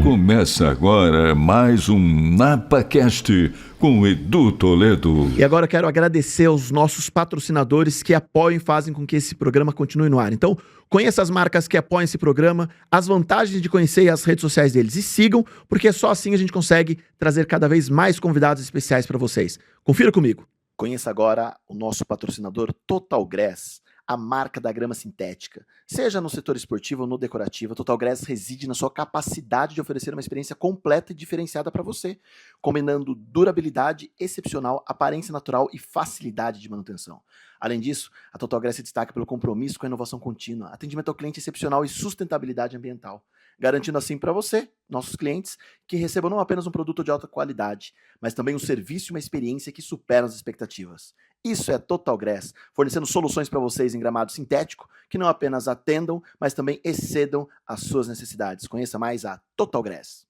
Começa agora mais um NapaCast com Edu Toledo. E agora eu quero agradecer aos nossos patrocinadores que apoiam e fazem com que esse programa continue no ar. Então, conheça as marcas que apoiam esse programa, as vantagens de conhecer as redes sociais deles e sigam, porque só assim a gente consegue trazer cada vez mais convidados especiais para vocês. Confira comigo. Conheça agora o nosso patrocinador Total Grass, a marca da grama sintética. Seja no setor esportivo ou no decorativo, a Total Grass reside na sua capacidade de oferecer uma experiência completa e diferenciada para você, combinando durabilidade excepcional, aparência natural e facilidade de manutenção. Além disso, a Total Grass se destaca pelo compromisso com a inovação contínua, atendimento ao cliente excepcional e sustentabilidade ambiental, garantindo assim para você, nossos clientes, que recebam não apenas um produto de alta qualidade, mas também um serviço e uma experiência que superam as expectativas. Isso é Total Grass, fornecendo soluções para vocês em gramado sintético que não apenas atendam, mas também excedam as suas necessidades. Conheça mais a Total Grass.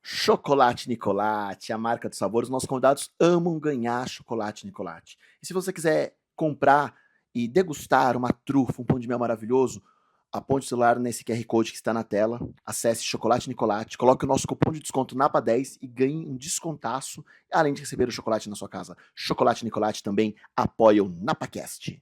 Chocolate Nicolate, a marca de sabores. Nossos convidados amam ganhar chocolate Nicolate. E se você quiser comprar e degustar uma trufa, um pão de mel maravilhoso, aponte o celular nesse QR Code que está na tela, acesse Chocolate Nicolate, coloque o nosso cupom de desconto NAPA10 e ganhe um descontaço, além de receber o chocolate na sua casa. Chocolate Nicolate também apoia o NapaCast.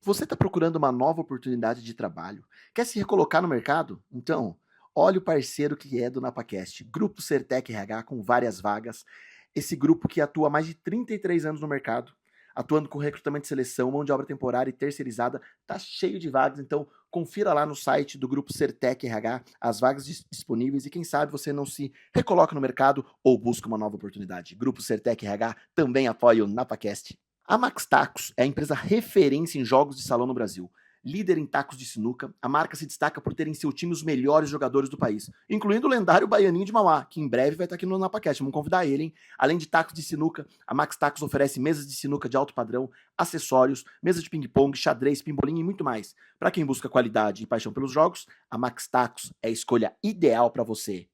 Você está procurando uma nova oportunidade de trabalho? Quer se recolocar no mercado? Então, olha o parceiro que é do NapaCast, Grupo Sertec RH com várias vagas. Esse grupo que atua há mais de 33 anos no mercado, atuando com recrutamento de seleção, mão de obra temporária e terceirizada, tá cheio de vagas, então confira lá no site do Grupo Sertec RH as vagas disponíveis e quem sabe você não se recoloca no mercado ou busca uma nova oportunidade. Grupo Sertec RH também apoia o NapaCast. A Max Tacos é a empresa referência em jogos de salão no Brasil. Líder em tacos de sinuca, a marca se destaca por ter em seu time os melhores jogadores do país, incluindo o lendário Baianinho de Mauá, que em breve vai estar aqui no NapaCast. Vamos convidar ele, hein? Além de tacos de sinuca, a Max Tacos oferece mesas de sinuca de alto padrão, acessórios, mesas de ping-pong, xadrez, pimbolim e muito mais. Para quem busca qualidade e paixão pelos jogos, a Max Tacos é a escolha ideal para você.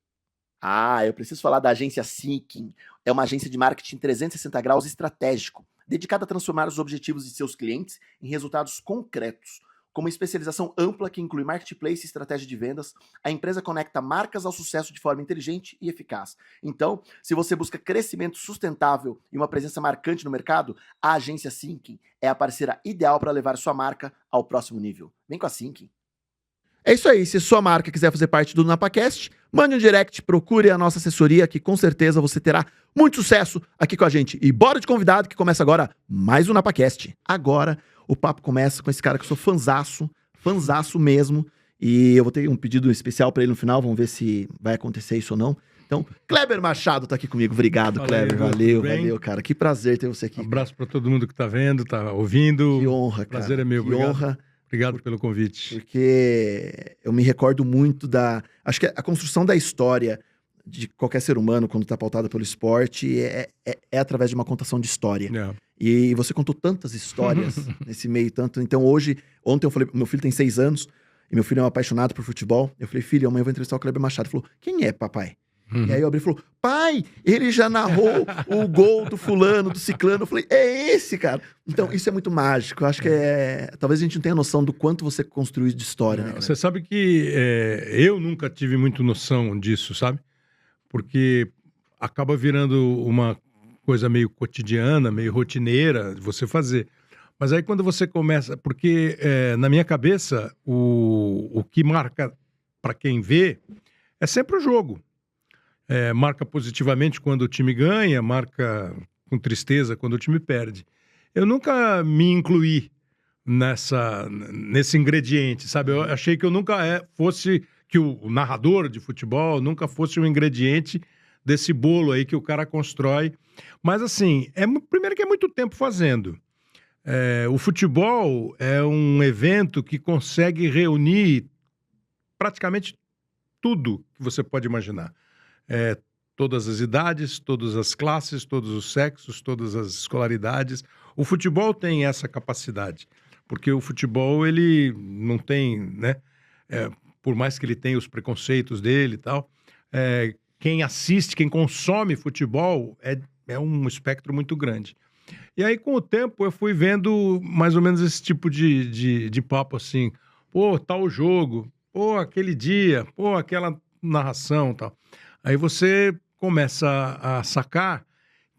Ah, eu preciso falar da agência Seeking. É uma agência de marketing 360 graus estratégico, dedicada a transformar os objetivos de seus clientes em resultados concretos. Com uma especialização ampla que inclui marketplace e estratégia de vendas, a empresa conecta marcas ao sucesso de forma inteligente e eficaz. Então, se você busca crescimento sustentável e uma presença marcante no mercado, a agência Seeking é a parceira ideal para levar sua marca ao próximo nível. Vem com a Seeking. É isso aí, se sua marca quiser fazer parte do NapaCast, mande um direct, procure a nossa assessoria que com certeza você terá muito sucesso aqui com a gente. E bora de convidado que começa agora mais um NapaCast. Agora o papo começa com esse cara que eu sou fanzaço mesmo, e eu vou ter um pedido especial pra ele no final, vamos ver se vai acontecer isso ou não. Então, Kleber Machado tá aqui comigo, obrigado, Kleber, valeu, cara, que prazer ter você aqui. Um abraço pra todo mundo que tá vendo, tá ouvindo. Que honra, cara. Prazer é meu, que honra. Obrigado pelo convite. Porque eu me recordo muito acho que a construção da história de qualquer ser humano, quando tá pautada pelo esporte, é através de uma contação de história. E você contou tantas histórias nesse meio, tanto. Então ontem eu falei, meu filho tem 6 anos, e meu filho é um apaixonado por futebol. Eu falei, filho, amanhã eu vou entrevistar o Kleber Machado. Ele falou, quem é, papai? E aí eu abri e falou, pai, ele já narrou o gol do fulano, do ciclano. Eu falei, é esse, cara. Então, isso é muito mágico. Eu acho que talvez a gente não tenha noção do quanto você construiu de história, né, você sabe que eu nunca tive muito noção disso, sabe? Porque acaba virando uma coisa meio cotidiana, meio rotineira de você fazer. Mas aí quando você começa... Porque na minha cabeça, o que marca para quem vê é sempre o jogo. Marca positivamente quando o time ganha, marca com tristeza quando o time perde. Eu nunca me incluí nesse ingrediente, sabe? Eu achei que eu nunca fosse... que o narrador de futebol nunca fosse um ingrediente desse bolo aí que o cara constrói. Mas assim, primeiro que é muito tempo fazendo. O futebol é um evento que consegue reunir praticamente tudo que você pode imaginar. Todas as idades, todas as classes, todos os sexos, todas as escolaridades. O futebol tem essa capacidade, porque o futebol ele não tem, né? por mais que ele tenha os preconceitos dele e tal, quem assiste, quem consome futebol é um espectro muito grande. E aí, com o tempo, eu fui vendo mais ou menos esse tipo de papo assim, pô, tal jogo, pô, aquele dia, pô, aquela narração e tal. Aí você começa a sacar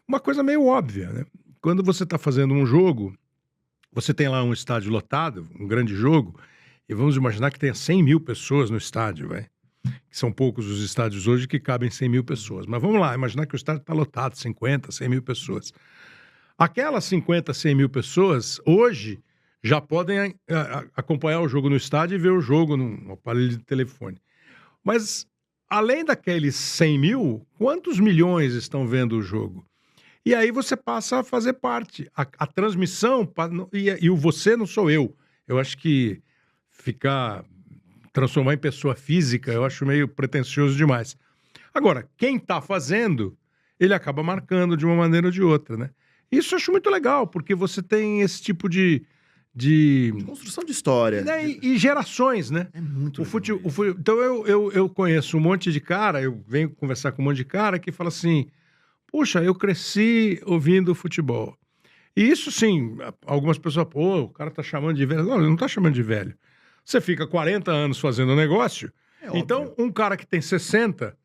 uma coisa meio óbvia, né? Quando você está fazendo um jogo, você tem lá um estádio lotado, um grande jogo, e vamos imaginar que tenha 100 mil pessoas no estádio, vai. São poucos os estádios hoje que cabem 100 mil pessoas. Mas vamos lá, imaginar que o estádio está lotado, 50, 100 mil pessoas. Aquelas 50, 100 mil pessoas, hoje, já podem acompanhar o jogo no estádio e ver o jogo no aparelho de telefone. Mas, além daqueles 100 mil, quantos milhões estão vendo o jogo? E aí você passa a fazer parte. A transmissão, e o você não sou eu. Eu acho que transformar em pessoa física, eu acho meio pretensioso demais. Agora, quem está fazendo, ele acaba marcando de uma maneira ou de outra, né? Isso eu acho muito legal, porque você tem esse tipo de construção de história. Né? E gerações, né? É muito legal. Então eu conheço um monte de cara, eu venho conversar com um monte de cara que fala assim, puxa, eu cresci ouvindo futebol. E isso sim, algumas pessoas, pô, o cara tá chamando de velho. Não, ele não tá chamando de velho. Você fica 40 anos fazendo o negócio, então um cara que tem 60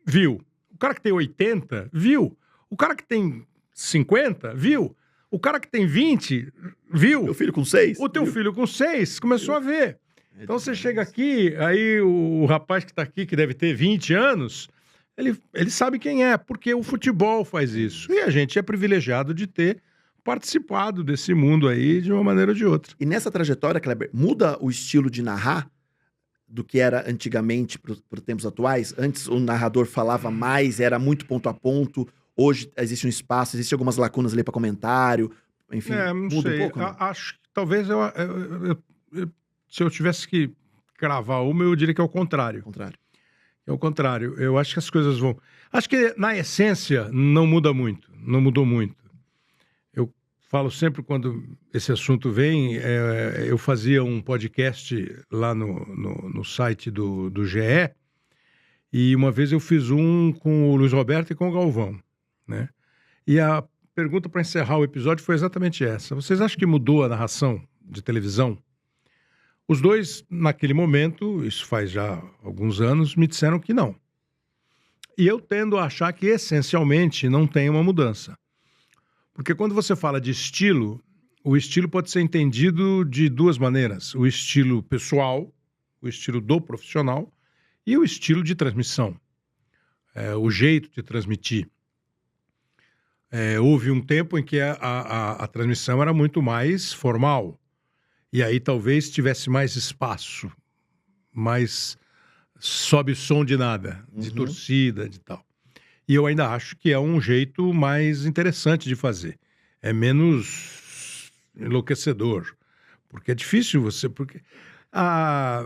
viu. O cara que tem 80 viu. O cara que tem 50 viu. O cara que tem 20 viu. Meu filho com 6. O teu filho com 6 começou a ver. Então você chega aqui, aí o rapaz que tá aqui, que deve ter 20 anos, ele sabe quem é, porque o futebol faz isso. E a gente é privilegiado de ter participado desse mundo aí de uma maneira ou de outra. E nessa trajetória, Kleber, muda o estilo de narrar do que era antigamente para os tempos atuais? Antes o narrador falava mais, era muito ponto a ponto. Hoje existe um espaço, existem algumas lacunas ali para comentário. Enfim, não muda sei. um pouco? Né? Acho que talvez se eu tivesse que cravar uma, eu diria que é o contrário. É o contrário. Eu acho que as coisas vão... Acho que, na essência, não muda muito. Não mudou muito. Eu falo sempre, quando esse assunto vem, eu fazia um podcast lá no site do GE, e uma vez eu fiz um com o Luiz Roberto e com o Galvão, né? E a pergunta para encerrar o episódio foi exatamente essa. Vocês acham que mudou a narração de televisão? Os dois, naquele momento, isso faz já alguns anos, me disseram que não. E eu tendo a achar que, essencialmente, não tem uma mudança. Porque quando você fala de estilo, o estilo pode ser entendido de duas maneiras. O estilo pessoal, o estilo do profissional, e o estilo de transmissão. O jeito de transmitir. Houve um tempo em que a transmissão era muito mais formal. E aí talvez tivesse mais espaço, mais sobe som de nada, de torcida, de tal. E eu ainda acho que é um jeito mais interessante de fazer. É menos enlouquecedor. Porque é difícil porque a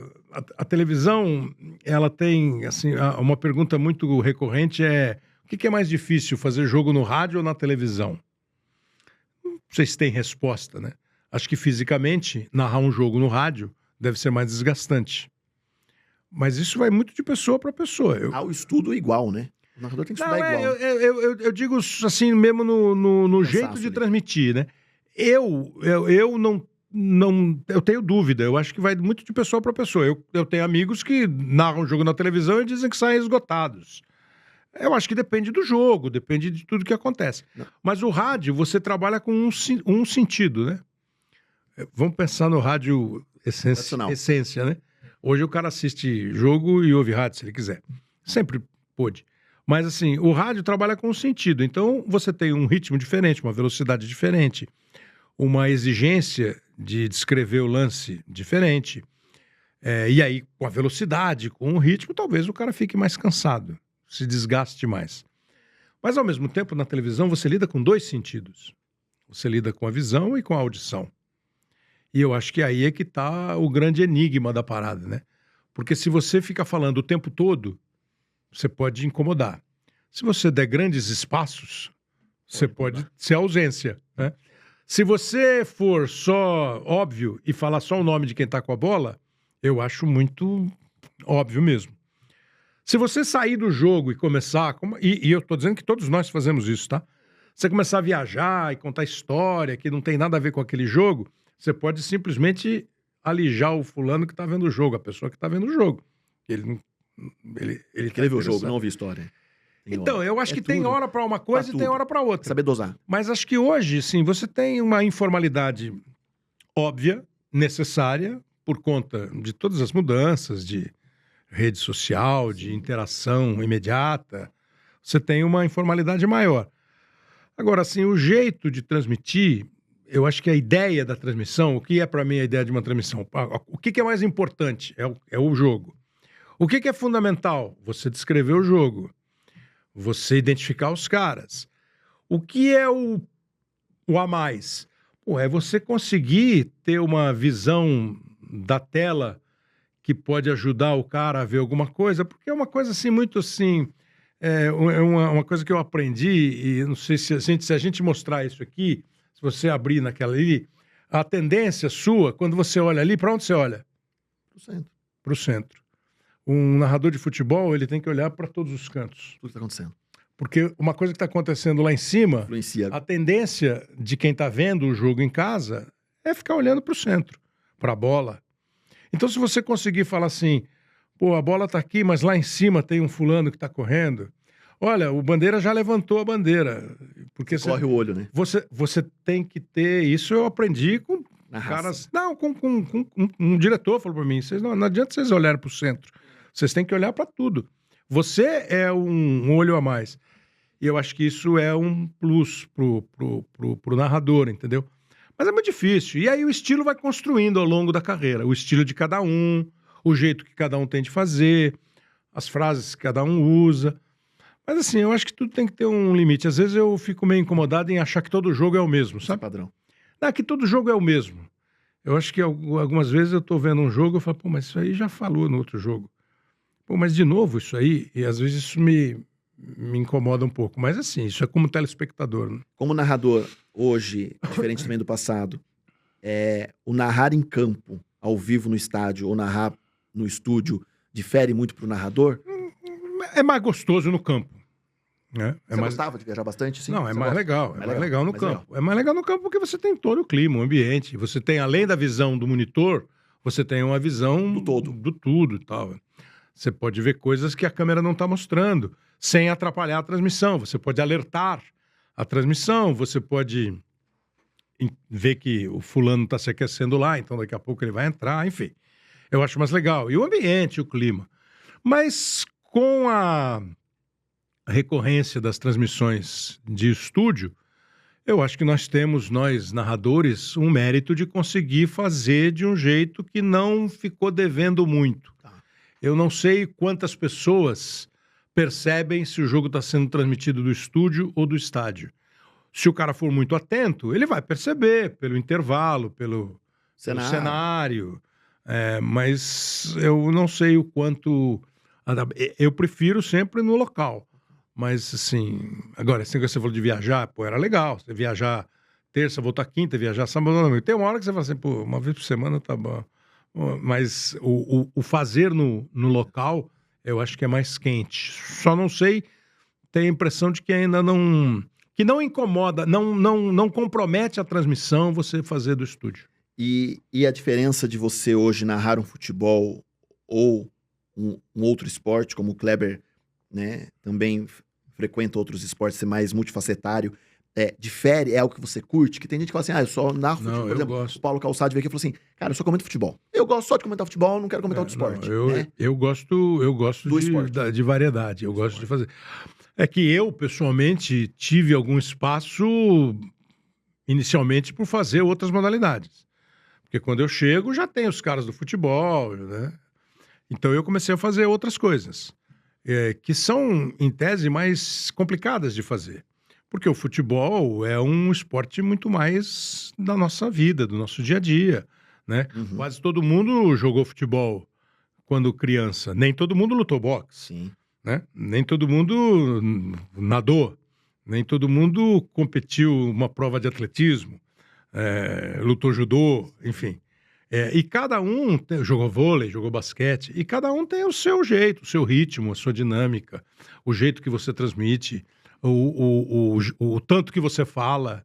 televisão, ela tem, assim, uma pergunta muito recorrente o que é mais difícil, fazer jogo no rádio ou na televisão? Não sei se tem resposta, né? Acho que fisicamente, narrar um jogo no rádio deve ser mais desgastante. Mas isso vai muito de pessoa para pessoa. O estudo é igual, né? O narrador tem que estudar igual. Eu digo assim mesmo no jeito de transmitir, né? Eu tenho dúvida. Eu acho que vai muito de pessoa para pessoa. Eu tenho amigos que narram jogo na televisão e dizem que saem esgotados. Eu acho que depende do jogo, depende de tudo que acontece. Não. Mas o rádio, você trabalha com um sentido, né? Vamos pensar no rádio essência, né? Hoje o cara assiste jogo e ouve rádio, se ele quiser. Sempre pôde. Mas, assim, o rádio trabalha com um sentido. Então, você tem um ritmo diferente, uma velocidade diferente, uma exigência de descrever o lance diferente. E aí, com a velocidade, com o ritmo, talvez o cara fique mais cansado, se desgaste mais. Mas, ao mesmo tempo, na televisão, você lida com dois sentidos. Você lida com a visão e com a audição. E eu acho que aí é que está o grande enigma da parada, né? Porque se você fica falando o tempo todo, você pode incomodar. Se você der grandes espaços, você pode ser ausência, né? Se você for só óbvio e falar só o nome de quem está com a bola, Eu acho muito óbvio mesmo. Se você sair do jogo e começar... E eu tô dizendo que todos nós fazemos isso, tá? Você começar a viajar e contar história que não tem nada a ver com aquele jogo, você pode simplesmente alijar o fulano que tá vendo o jogo, a pessoa que tá vendo o jogo. Ele Quer ver o jogo, não ouvir história. Então, eu acho que tem hora pra uma coisa e tem hora pra outra. Saber dosar. Mas acho que hoje, sim, você tem uma informalidade óbvia, necessária, por conta de todas as mudanças de rede social, de interação imediata. Você tem uma informalidade maior. Agora, assim, o jeito de transmitir, eu acho que a ideia da transmissão, o que é para mim a ideia de uma transmissão? O que é mais importante? É o jogo. O que é fundamental? Você descrever o jogo. Você identificar os caras. O que é o a mais? É você conseguir ter uma visão da tela que pode ajudar o cara a ver alguma coisa, porque é uma coisa assim, muito assim... uma coisa que eu aprendi, e não sei se a gente mostrar isso aqui, se você abrir naquela ali, a tendência sua, quando você olha ali, para onde você olha? Pro centro. Pro centro. Um narrador de futebol, ele tem que olhar para todos os cantos. Tudo que tá acontecendo. Porque uma coisa que está acontecendo lá em cima, Influencia. a tendência de quem está vendo o jogo em casa é ficar olhando para o centro, para a bola. Então, se você conseguir falar assim, pô, a bola tá aqui, mas lá em cima tem um fulano que tá correndo. Olha, o Bandeira já levantou a bandeira. Porque Corre o olho, né? Você tem que ter... Isso eu aprendi com caras... Não, com um diretor falou pra mim, não adianta vocês olharem pro centro. Vocês têm que olhar pra tudo. Você é um olho a mais. E eu acho que isso é um plus pro narrador, entendeu? Mas é muito difícil. E aí o estilo vai construindo ao longo da carreira. O estilo de cada um, o jeito que cada um tem de fazer, as frases que cada um usa. Mas assim, eu acho que tudo tem que ter um limite. Às vezes eu fico meio incomodado em achar que todo jogo é o mesmo, sabe? Padrão. Não, que todo jogo é o mesmo. Eu acho que algumas vezes eu tô vendo um jogo e eu falo, pô, mas isso aí já falou no outro jogo. Pô, mas de novo isso aí? E às vezes isso me incomoda um pouco. Mas assim, isso é como telespectador, né? Como narrador, hoje, diferente também do passado, o narrar em campo, ao vivo no estádio, ou narrar no estúdio, difere muito pro narrador? É mais gostoso no campo. Né? Você gostava de viajar bastante? Sim? Não, é Você mais gosta? legal. É mais legal no campo. É mais legal no campo porque você tem todo o clima, o ambiente. Você tem, além da visão do monitor, você tem uma visão do todo. Do tudo e tal. Você pode ver coisas que a câmera não está mostrando, sem atrapalhar a transmissão. Você pode alertar a transmissão, você pode ver que o fulano está se aquecendo lá, então daqui a pouco ele vai entrar, enfim. Eu acho mais legal. E o ambiente, o clima. Mas com a recorrência das transmissões de estúdio, eu acho que nós temos, nós narradores, um mérito de conseguir fazer de um jeito que não ficou devendo muito. Eu não sei quantas pessoas percebem se o jogo está sendo transmitido do estúdio ou do estádio. Se o cara for muito atento, ele vai perceber pelo intervalo, pelo cenário. Mas eu não sei o quanto... Eu prefiro sempre no local. Mas, assim... Agora, assim que você falou de viajar, pô, era legal. Você viajar terça, voltar quinta, viajar sábado, domingo. Tem uma hora que você fala assim, pô, uma vez por semana tá bom. Mas o fazer no local, eu acho que é mais quente. Só não sei, tenho a impressão de que ainda não... Que não incomoda, não compromete a transmissão você fazer do estúdio. E a diferença de você hoje narrar um futebol ou um outro esporte, como o Kleber, né, também frequenta outros esportes, ser mais multifacetário, difere? É algo que você curte? Que tem gente que fala assim, eu só narro futebol. Não, por exemplo, gosto. O Paulo Calçado veio aqui e falou assim, cara, eu só comento futebol. Eu gosto só de comentar futebol, não quero comentar outro esporte. Eu gosto de variedade, eu gosto de fazer. É que eu, pessoalmente, tive algum espaço, inicialmente, por fazer outras modalidades. Porque quando eu chego, já tem os caras do futebol, né? Então eu comecei a fazer outras coisas, que são, em tese, mais complicadas de fazer. Porque o futebol é um esporte muito mais da nossa vida, do nosso dia a dia, né? Uhum. Quase todo mundo jogou futebol quando criança. Nem todo mundo lutou boxe. Sim. Né? Nem todo mundo nadou, nem todo mundo competiu uma prova de atletismo, lutou judô, enfim. E cada um jogou vôlei, jogou basquete, e cada um tem o seu jeito, o seu ritmo, a sua dinâmica, o jeito que você transmite, o tanto que você fala,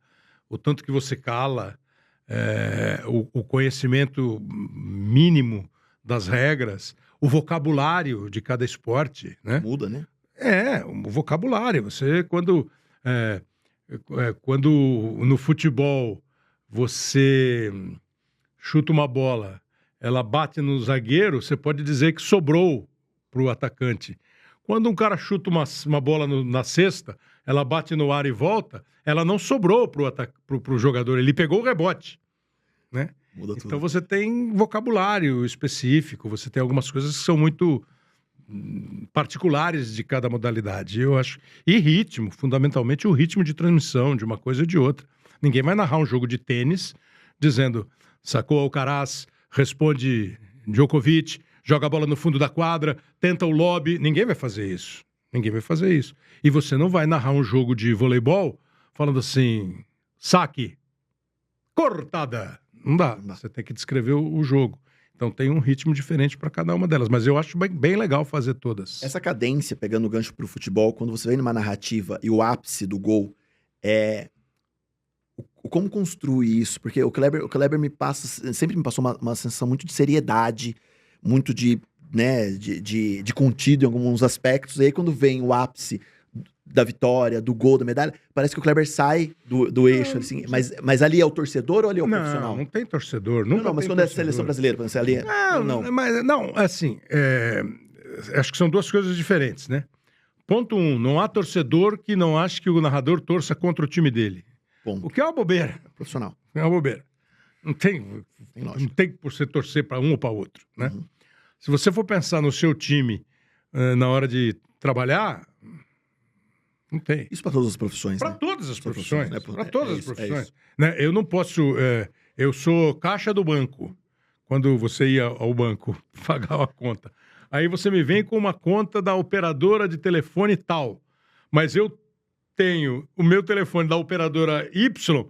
o tanto que você cala, o conhecimento mínimo das regras, o vocabulário de cada esporte, né? Muda, né? O vocabulário. Você, quando no futebol você chuta uma bola, ela bate no zagueiro, você pode dizer que sobrou para o atacante. Quando um cara chuta uma bola na cesta, ela bate no ar e volta, ela não sobrou para o jogador, ele pegou o rebote, né? Muda tudo. Então você tem vocabulário específico, você tem algumas coisas que são muito particulares de cada modalidade, eu acho. E ritmo, fundamentalmente o ritmo de transmissão de uma coisa e de outra. Ninguém vai narrar um jogo de tênis dizendo, sacou Alcaraz, responde Djokovic, joga a bola no fundo da quadra, tenta o lobby. Ninguém vai fazer isso. Ninguém vai fazer isso. E você não vai narrar um jogo de voleibol falando assim, saque, cortada. Não dá. Você tem que descrever o jogo. Então tem um ritmo diferente para cada uma delas. Mas eu acho bem legal fazer todas. Essa cadência, pegando o gancho pro futebol, quando você vem numa narrativa e o ápice do gol como construir isso? Porque o Kleber sempre me passou uma sensação muito de seriedade, muito de contido em alguns aspectos. E aí quando vem o ápice da vitória, do gol, da medalha, parece que o Kleber sai do eixo, assim. Mas ali é o torcedor ou ali é o profissional? Não tem torcedor. Não, mas quando é a seleção brasileira, quando você ali... Acho que são duas coisas diferentes, né? Ponto 1, não há torcedor que não ache que o narrador torça contra o time dele. Ponto. O que é uma bobeira. Profissional. É uma bobeira. Não tem por você torcer para um ou para outro, né? Uhum. Se você for pensar no seu time na hora de trabalhar, não tem. Isso para todas as profissões, Para né? todas as profissões. Né? Para todas as profissões. Isso. Né? Eu não posso... eu sou caixa do banco. Quando você ia ao banco pagar a conta. Aí você me vem com uma conta da operadora de telefone tal. Mas eu tenho o meu telefone da operadora Y,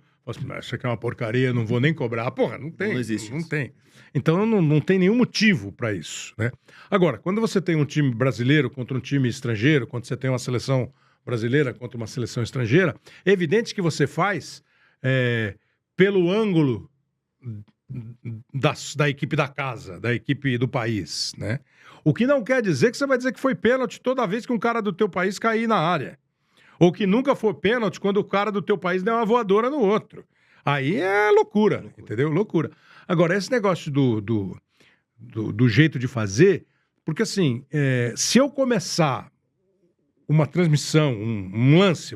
isso aqui é uma porcaria, não vou nem cobrar. Porra, não tem. Não existe Não isso. tem. Então não tem nenhum motivo para isso, né? Agora, quando você tem um time brasileiro contra um time estrangeiro, quando você tem uma seleção brasileira contra uma seleção estrangeira, é evidente que você faz pelo ângulo da equipe da casa, da equipe do país, né? O que não quer dizer que você vai dizer que foi pênalti toda vez que um cara do teu país cair na área. Ou que nunca foi pênalti quando o cara do teu país deu uma voadora no outro. Aí é loucura, entendeu? Loucura. Agora, esse negócio do jeito de fazer, porque assim, se eu começar uma transmissão, um lance,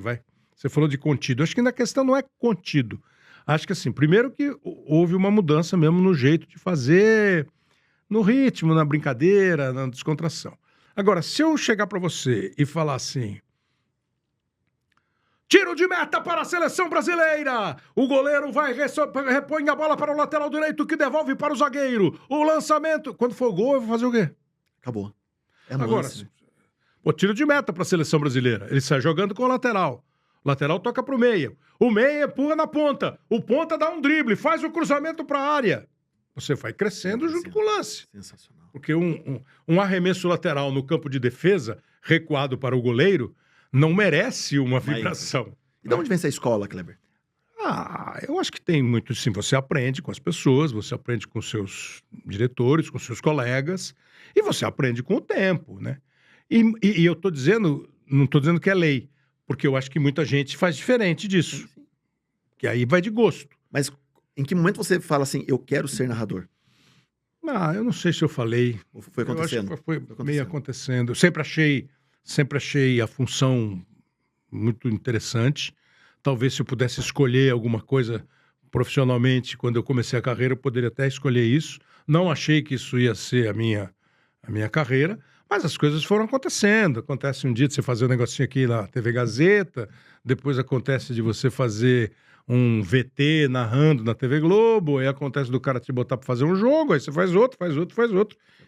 você falou de contido, acho que na questão não é contido. Acho que assim, primeiro que houve uma mudança mesmo no jeito de fazer, no ritmo, na brincadeira, na descontração. Agora, se eu chegar para você e falar assim, tiro de meta para a seleção brasileira. O goleiro repõe a bola para o lateral direito que devolve para o zagueiro. O lançamento... Quando for gol, eu vou fazer o quê? Acabou. Agora, tiro de meta para a seleção brasileira. Ele sai jogando com o lateral. O lateral toca para o meia. O meia empurra na ponta. O ponta dá um drible, faz o cruzamento para a área. Você vai crescendo junto com o lance. Sensacional. Porque um arremesso lateral no campo de defesa, recuado para o goleiro, não merece uma vibração. E de onde vem essa escola, Kleber? Eu acho que tem muito, sim. Você aprende com as pessoas, você aprende com seus diretores, com seus colegas, e você aprende com o tempo, né? E eu tô dizendo, não tô dizendo que é lei, porque eu acho que muita gente faz diferente disso. Sim. Que aí vai de gosto. Mas em que momento você fala assim, eu quero ser narrador? Eu não sei se eu falei. Foi acontecendo? Eu acho que foi meio acontecendo. Eu sempre achei a função muito interessante. Talvez se eu pudesse escolher alguma coisa profissionalmente, quando eu comecei a carreira, eu poderia até escolher isso. Não achei que isso ia ser a minha carreira, mas as coisas foram acontecendo. Acontece um dia de você fazer um negocinho aqui na TV Gazeta, depois acontece de você fazer um VT narrando na TV Globo, aí acontece do cara te botar pra fazer um jogo, aí você faz outro,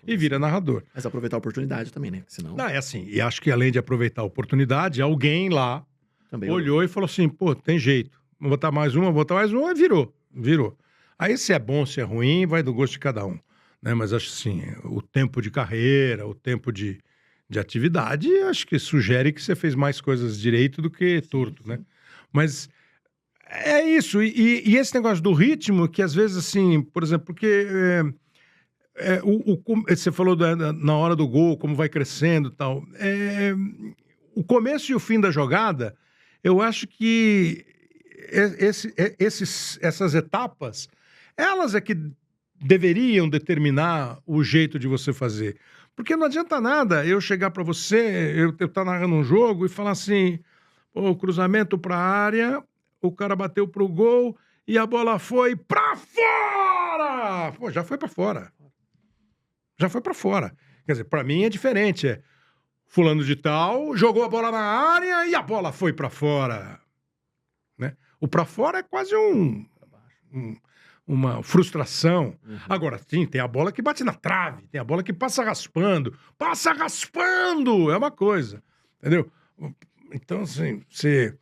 e vira narrador. Mas aproveitar a oportunidade também, né? Senão... É assim, e acho que além de aproveitar a oportunidade, alguém lá também olhou e falou assim, pô, tem jeito, vou botar mais uma, e virou. Aí se é bom, se é ruim, vai do gosto de cada um, né? Mas acho assim, o tempo de carreira, o tempo de atividade, acho que sugere que você fez mais coisas direito do que torto, né? Mas é isso. E esse negócio do ritmo, que às vezes, assim, por exemplo, porque você falou na hora do gol, como vai crescendo e tal. O começo e o fim da jogada, eu acho que essas etapas, elas é que deveriam determinar o jeito de você fazer. Porque não adianta nada eu chegar para você, eu estar narrando um jogo e falar assim, pô, cruzamento para a área, o cara bateu pro gol e a bola foi para fora! Pô, já foi para fora. Já foi para fora. Quer dizer, para mim é diferente. Fulano de tal jogou a bola na área e a bola foi para fora. Né? O para fora é quase uma frustração. Uhum. Agora, sim, tem a bola que bate na trave, tem a bola que passa raspando. Passa raspando! É uma coisa, entendeu? Então, assim, você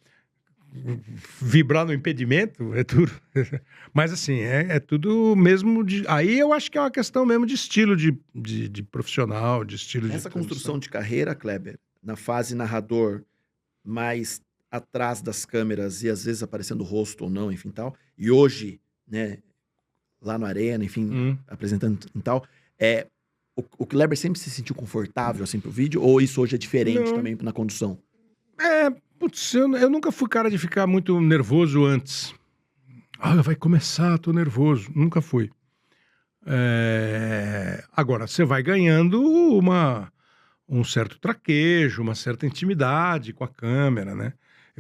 vibrar no impedimento é tudo. Mas, assim, é tudo mesmo de... Aí eu acho que é uma questão mesmo de estilo de profissional, de estilo de... Essa construção de carreira, Kleber, na fase narrador, mais atrás das câmeras e às vezes aparecendo o rosto ou não, enfim, tal, e hoje, né, lá no Arena, enfim, apresentando e tal, o Kleber sempre se sentiu confortável, assim, pro vídeo, ou isso hoje é diferente também na condução? Putz, eu nunca fui cara de ficar muito nervoso antes. Vai começar, tô nervoso. Nunca fui. Agora, você vai ganhando um certo traquejo, uma certa intimidade com a câmera, né?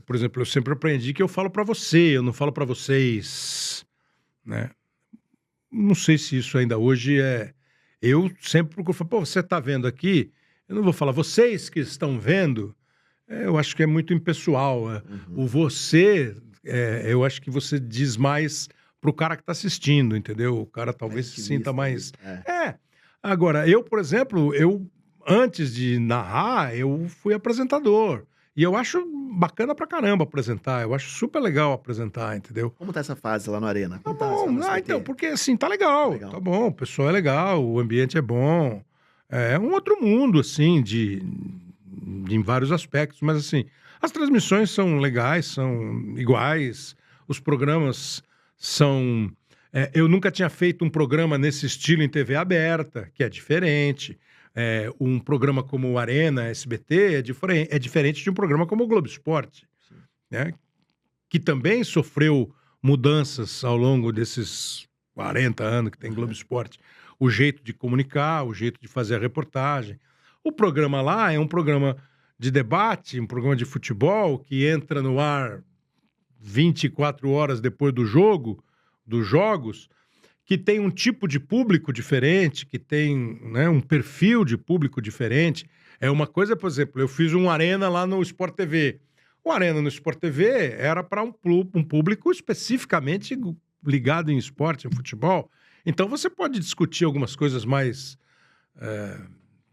Por exemplo, eu sempre aprendi que eu falo pra você, eu não falo pra vocês, né? Não sei se isso ainda hoje é... Eu sempre procuro falar, pô, você tá vendo aqui? Eu não vou falar, vocês que estão vendo... Eu acho que é muito impessoal. O você, eu acho que você diz mais pro cara que tá assistindo, entendeu? O cara talvez se sinta mais... Agora, eu, por exemplo, antes de narrar, eu fui apresentador. E eu acho bacana pra caramba apresentar. Eu acho super legal apresentar, entendeu? Como tá essa fase lá no Arena? Tá bom. Então, porque assim, tá legal. Tá bom, o pessoal é legal, o ambiente é bom. É um outro mundo, assim, em vários aspectos, mas assim, as transmissões são legais, são iguais, os programas são... eu nunca tinha feito um programa nesse estilo em TV aberta, que é diferente. Um programa como o Arena, SBT, é diferente de um programa como o Globo Esporte, né? Que também sofreu mudanças ao longo desses 40 anos que tem Globo Esporte. O jeito de comunicar, o jeito de fazer a reportagem. O programa lá é um programa de debate, um programa de futebol que entra no ar 24 horas depois do jogo, dos jogos, que tem um tipo de público diferente, que tem, né, um perfil de público diferente. É uma coisa, por exemplo, eu fiz um Arena lá no Sport TV. O Arena no Sport TV era para um público especificamente ligado em esporte, em futebol. Então você pode discutir algumas coisas mais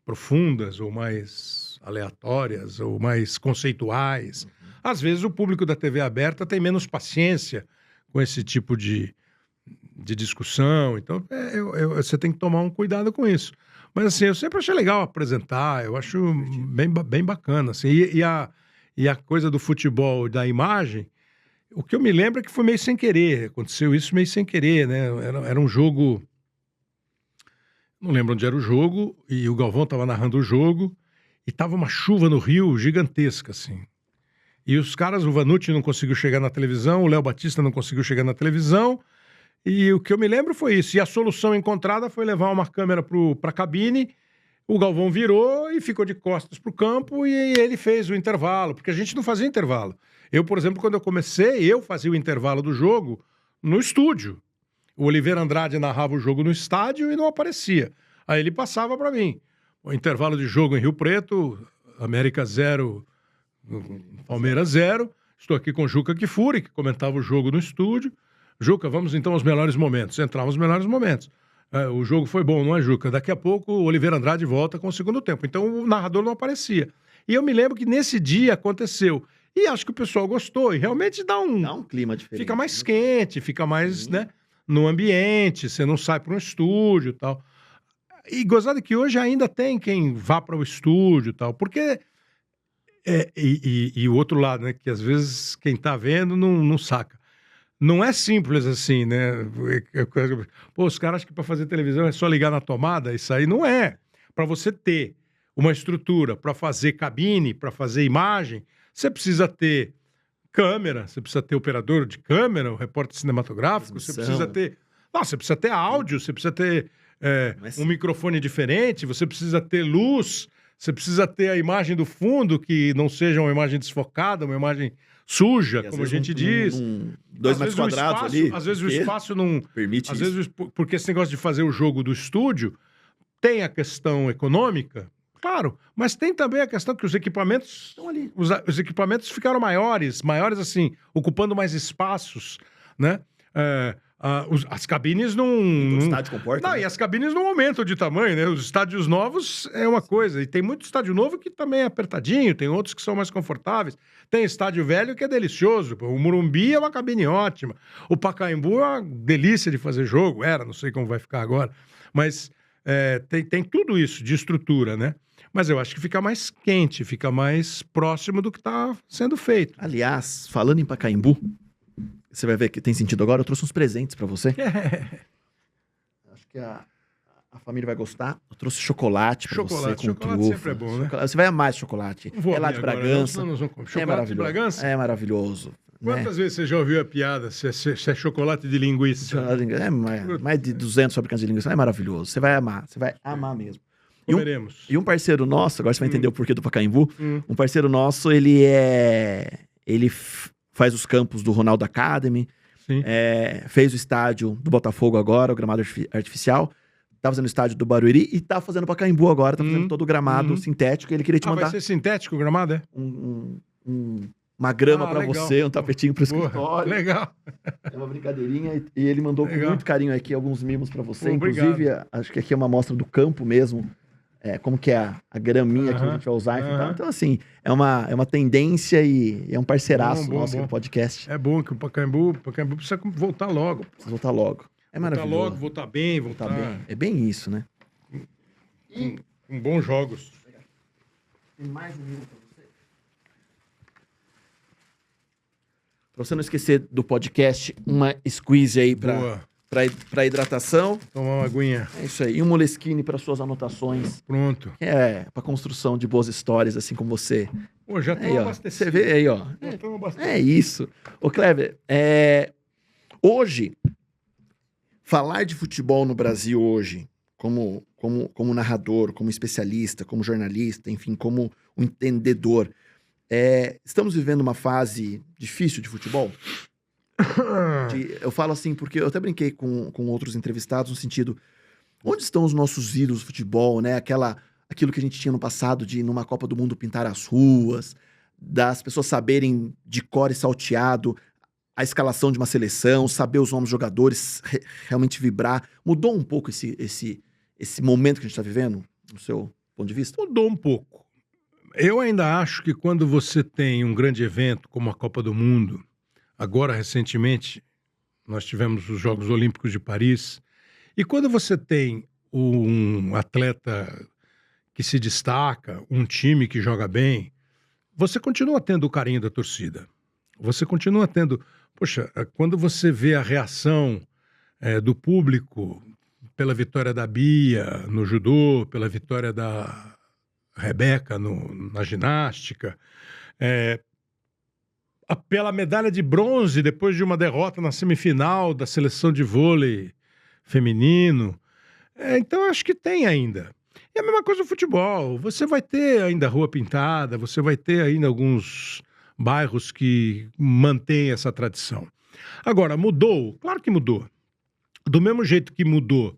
profundas ou mais aleatórias ou mais conceituais. Às vezes o público da TV aberta tem menos paciência com esse tipo de discussão. Então você tem que tomar um cuidado com isso. Mas assim, eu sempre achei legal apresentar, eu acho bem bacana. Assim. E a coisa do futebol, da imagem, o que eu me lembro é que foi meio sem querer. Aconteceu isso meio sem querer, né? Era um jogo... Não lembro onde era o jogo, e o Galvão estava narrando o jogo, e tava uma chuva no Rio gigantesca, assim. E os caras, o Vanucci não conseguiu chegar na televisão, o Léo Batista não conseguiu chegar na televisão, e o que eu me lembro foi isso. E a solução encontrada foi levar uma câmera pra cabine, o Galvão virou e ficou de costas pro campo, e ele fez o intervalo, porque a gente não fazia intervalo. Eu, por exemplo, quando eu comecei, eu fazia o intervalo do jogo no estúdio. O Oliveira Andrade narrava o jogo no estádio e não aparecia. Aí ele passava para mim. O intervalo de jogo em Rio Preto, América 0, Palmeiras 0. Estou aqui com o Juca Kfouri, que comentava o jogo no estúdio. Juca, vamos então aos melhores momentos. Entramos nos melhores momentos. O jogo foi bom, não é, Juca? Daqui a pouco o Oliveira Andrade volta com o segundo tempo. Então o narrador não aparecia. E eu me lembro que nesse dia aconteceu. E acho que o pessoal gostou. E realmente dá um clima diferente. Fica mais quente, fica mais, né? no ambiente, você não sai para um estúdio e tal. E gozado que hoje ainda tem quem vá para o estúdio e tal, porque... E o outro lado, né, que às vezes quem tá vendo não saca. Não é simples assim, né? Pô, os caras acham que para fazer televisão é só ligar na tomada, isso aí não é. Para você ter uma estrutura para fazer cabine, para fazer imagem, você precisa ter câmera, você precisa ter operador de câmera, o repórter cinematográfico, você precisa ter... Não, você precisa ter áudio, você precisa ter um microfone diferente, você precisa ter luz, você precisa ter a imagem do fundo, que não seja uma imagem desfocada, uma imagem suja, como a gente diz. 2 metros quadrados ali. Às vezes o espaço não... Permite às isso. vezes, porque esse negócio de fazer o jogo do estúdio tem a questão econômica, claro, mas tem também a questão que os equipamentos... Estão ali. Os equipamentos ficaram maiores assim, ocupando mais espaços, né? As cabines não... O estádio comporta. Não, né? e as cabines não aumentam de tamanho, né? Os estádios novos é uma coisa. E tem muito estádio novo que também é apertadinho, tem outros que são mais confortáveis. Tem estádio velho que é delicioso. O Morumbi é uma cabine ótima. O Pacaembu é uma delícia de fazer jogo. Não sei como vai ficar agora. Mas tem tudo isso de estrutura, né? Mas eu acho que fica mais quente, fica mais próximo do que está sendo feito. Aliás, falando em Pacaembu, você vai ver que tem sentido agora. Eu trouxe uns presentes pra você. Acho que a família vai gostar. Eu trouxe chocolate pra você com chocolate trufa. sempre é bom, né? Você vai amar esse chocolate. Não vou É lá de abrir agora, Bragança. não, senão nós vamos comer. É Chocolate de maravilhoso. Bragança? É maravilhoso. Né? Quantas vezes você já ouviu a piada se é chocolate de linguiça? É mais de 200 fabricantes de linguiça. É maravilhoso. Você vai amar. Você vai amar mesmo. Comeremos. E um parceiro nosso, agora você vai entender o porquê do Pacaembu. Um parceiro nosso, ele faz os campos do Ronaldo Academy. Sim. Fez o estádio do Botafogo agora, o gramado artificial. Tá fazendo o estádio do Barueri e tá fazendo o Pacaembu agora. Tá fazendo todo o gramado sintético. E ele queria te mandar Vai ser sintético o gramado, é? uma grama pra legal. você, um tapetinho pro Boa, escritório. legal. É uma brincadeirinha. E ele mandou com Legal. muito carinho aqui alguns mimos pra você. Pô, Inclusive, acho que aqui é uma amostra do campo mesmo. Como que é a graminha que a gente vai usar. Então, assim, é uma tendência e é um parceiraço nosso aqui no podcast. É bom que o Pacaembu precisa voltar logo. Precisa voltar logo. É maravilhoso. Voltar logo, voltar bem, voltar bem. É bem isso, né? com bons jogos. Tem mais um livro pra você. Pra você não esquecer do podcast, uma squeeze aí Boa. pra hidratação. Tomar uma aguinha. É isso aí. E um Moleskine para suas anotações. Pronto. Pra construção de boas histórias, assim como você. Pô, já Aí, estão ó. abastecidos. Você vê aí, ó. Já estão abastecidos. É isso. Ô, Kleber, hoje, falar de futebol no Brasil hoje, como narrador, como especialista, como jornalista, enfim, como um entendedor, estamos vivendo uma fase difícil de futebol? Eu falo assim porque eu até brinquei com outros entrevistados no sentido, onde estão os nossos ídolos do futebol, né? Aquilo que a gente tinha no passado de, numa Copa do Mundo, pintar as ruas, das pessoas saberem de cor e salteado a escalação de uma seleção, saber os nomes dos jogadores, realmente vibrar. Mudou um pouco esse momento que a gente está vivendo, no seu ponto de vista? Mudou um pouco. Eu ainda acho que quando você tem um grande evento como a Copa do Mundo, agora recentemente nós tivemos os Jogos Olímpicos de Paris, e quando você tem um atleta que se destaca, um time que joga bem, você continua tendo o carinho da torcida. Você continua tendo... Poxa, quando você vê a reação do público pela vitória da Bia no judô, pela vitória da Rebeca na ginástica, pela medalha de bronze depois de uma derrota na semifinal da seleção de vôlei feminino. Então, acho que tem ainda. E a mesma coisa no futebol. Você vai ter ainda rua pintada, você vai ter ainda alguns bairros que mantêm essa tradição. Agora, mudou? Claro que mudou. Do mesmo jeito que mudou,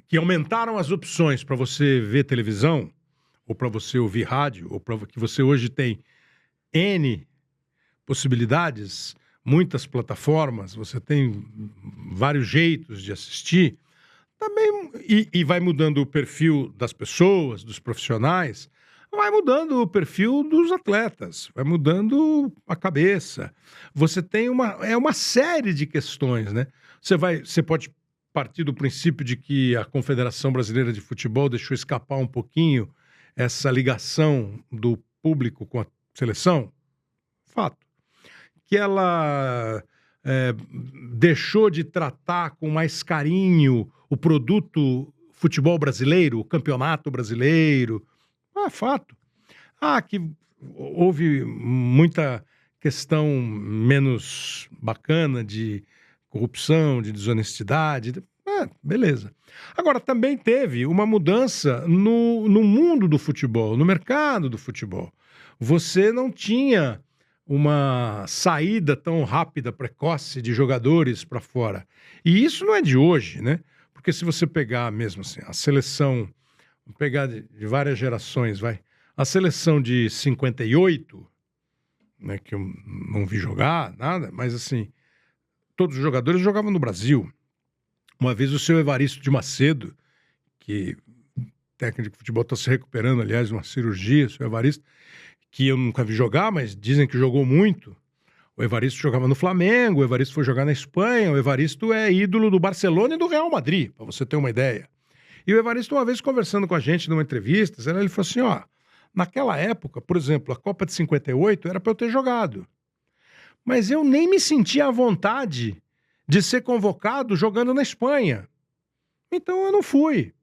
que aumentaram as opções para você ver televisão, ou para você ouvir rádio, ou para que você hoje tem N possibilidades, muitas plataformas, você tem vários jeitos de assistir, também, e vai mudando o perfil das pessoas, dos profissionais, vai mudando o perfil dos atletas, vai mudando a cabeça. Você tem uma série de questões, né? Você pode partir do princípio de que a Confederação Brasileira de Futebol deixou escapar um pouquinho essa ligação do público com a seleção. Fato. Que ela deixou de tratar com mais carinho o produto futebol brasileiro, o campeonato brasileiro. Fato. Que houve muita questão menos bacana de corrupção, de desonestidade. Beleza. Agora, também teve uma mudança no mundo do futebol, no mercado do futebol. Você não tinha uma saída tão rápida, precoce de jogadores para fora. E isso não é de hoje, né? Porque se você pegar mesmo assim, a seleção, vamos pegar de várias gerações, a seleção de 58, né, que eu não vi jogar, nada, mas assim, todos os jogadores jogavam no Brasil. Uma vez o seu Evaristo de Macedo, que técnico de futebol está se recuperando, aliás, de uma cirurgia, o seu Evaristo, que eu nunca vi jogar, mas dizem que jogou muito. O Evaristo jogava no Flamengo, o Evaristo foi jogar na Espanha, o Evaristo é ídolo do Barcelona e do Real Madrid, para você ter uma ideia. E o Evaristo, uma vez conversando com a gente numa entrevista, ele falou assim, naquela época, por exemplo, a Copa de 58 era para eu ter jogado. Mas eu nem me sentia à vontade de ser convocado jogando na Espanha. Então eu não fui.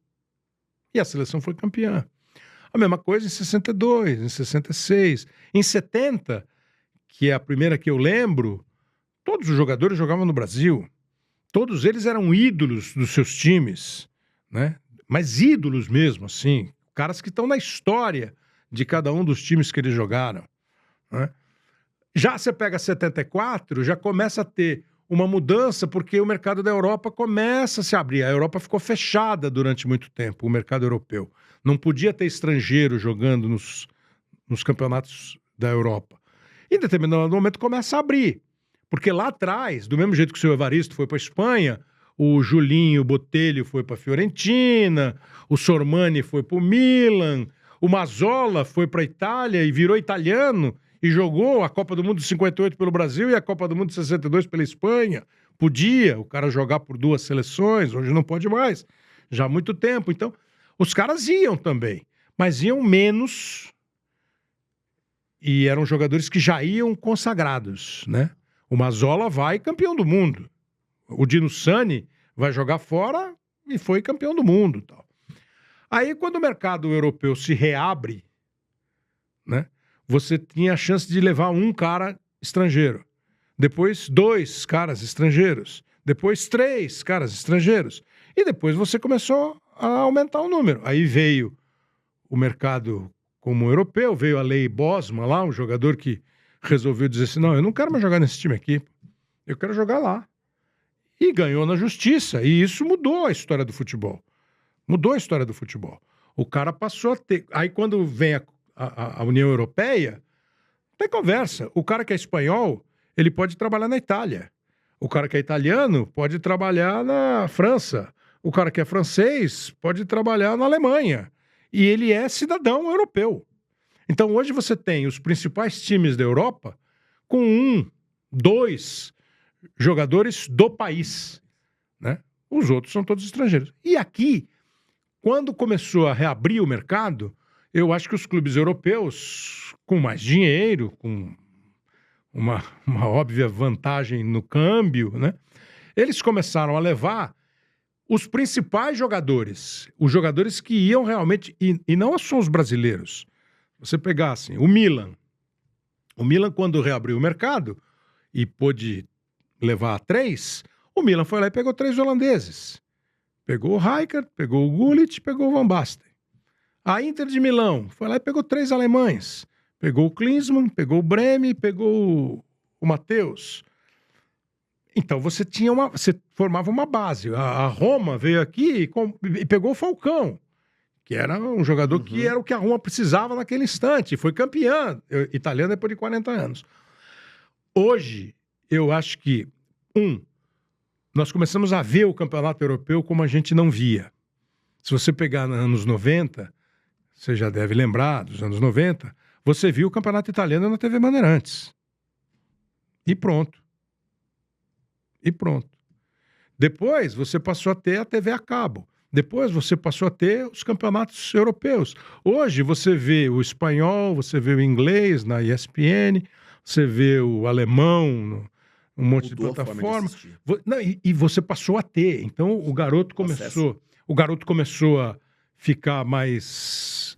E a seleção foi campeã. A mesma coisa em 62, em 66. Em 70, que é a primeira que eu lembro, todos os jogadores jogavam no Brasil. Todos eles eram ídolos dos seus times, né? Mas ídolos mesmo, assim. Caras que estão na história de cada um dos times que eles jogaram, né? Já você pega 74, já começa a ter uma mudança, porque o mercado da Europa começa a se abrir. A Europa ficou fechada durante muito tempo, o mercado europeu. Não podia ter estrangeiro jogando nos campeonatos da Europa. Em determinado momento começa a abrir. Porque lá atrás, do mesmo jeito que o seu Evaristo foi para a Espanha, o Julinho Botelho foi para a Fiorentina, o Sormani foi para o Milan, o Mazzola foi para a Itália e virou italiano e jogou a Copa do Mundo de 58 pelo Brasil e a Copa do Mundo de 62 pela Espanha. Podia o cara jogar por duas seleções, hoje não pode mais, já há muito tempo. Então, os caras iam também, mas iam menos e eram jogadores que já iam consagrados, né? O Mazzola vai campeão do mundo. O Dino Sani vai jogar fora e foi campeão do mundo. Tal. Aí, quando o mercado europeu se reabre, né, você tinha a chance de levar um cara estrangeiro. Depois, 2 caras estrangeiros. Depois, 3 caras estrangeiros. E depois você começou a aumentar o número. Aí veio o mercado como europeu, veio a lei Bosman lá, um jogador que resolveu dizer assim, não, eu não quero mais jogar nesse time aqui, eu quero jogar lá. E ganhou na justiça, e isso mudou a história do futebol. Mudou a história do futebol. O cara passou a ter... Aí quando vem a União Europeia, tem conversa. O cara que é espanhol, ele pode trabalhar na Itália. O cara que é italiano pode trabalhar na França. O cara que é francês pode trabalhar na Alemanha. E ele é cidadão europeu. Então hoje você tem os principais times da Europa com 1, 2 jogadores do país, né? Os outros são todos estrangeiros. E aqui, quando começou a reabrir o mercado, eu acho que os clubes europeus, com mais dinheiro, com uma óbvia vantagem no câmbio, né? Eles começaram a levar os principais jogadores, os jogadores que iam realmente, e não só os brasileiros. Você pegar assim, o Milan, quando reabriu o mercado e pôde levar 3, o Milan foi lá e pegou 3 holandeses. Pegou o Rijkaard, pegou o Gullit, pegou o Van Basten. A Inter de Milão foi lá e pegou 3 alemães. Pegou o Klinsmann, pegou o Breme, pegou o Matheus. Então você formava uma base. A Roma veio aqui e pegou o Falcão, que era um jogador que era o que a Roma precisava naquele instante. Foi campeã italiana depois de 40 anos. Hoje, eu acho que, nós começamos a ver o campeonato europeu como a gente não via. Se você pegar nos anos 90, você já deve lembrar, dos anos 90, você viu o campeonato italiano na TV Bandeirantes. E pronto. Depois você passou a ter a TV a cabo. Depois você passou a ter os campeonatos europeus. Hoje você vê o espanhol, você vê o inglês na ESPN, você vê o alemão, um monte Mudou de plataforma. a forma de assistir. E você passou a ter. Então o garoto começou a ficar mais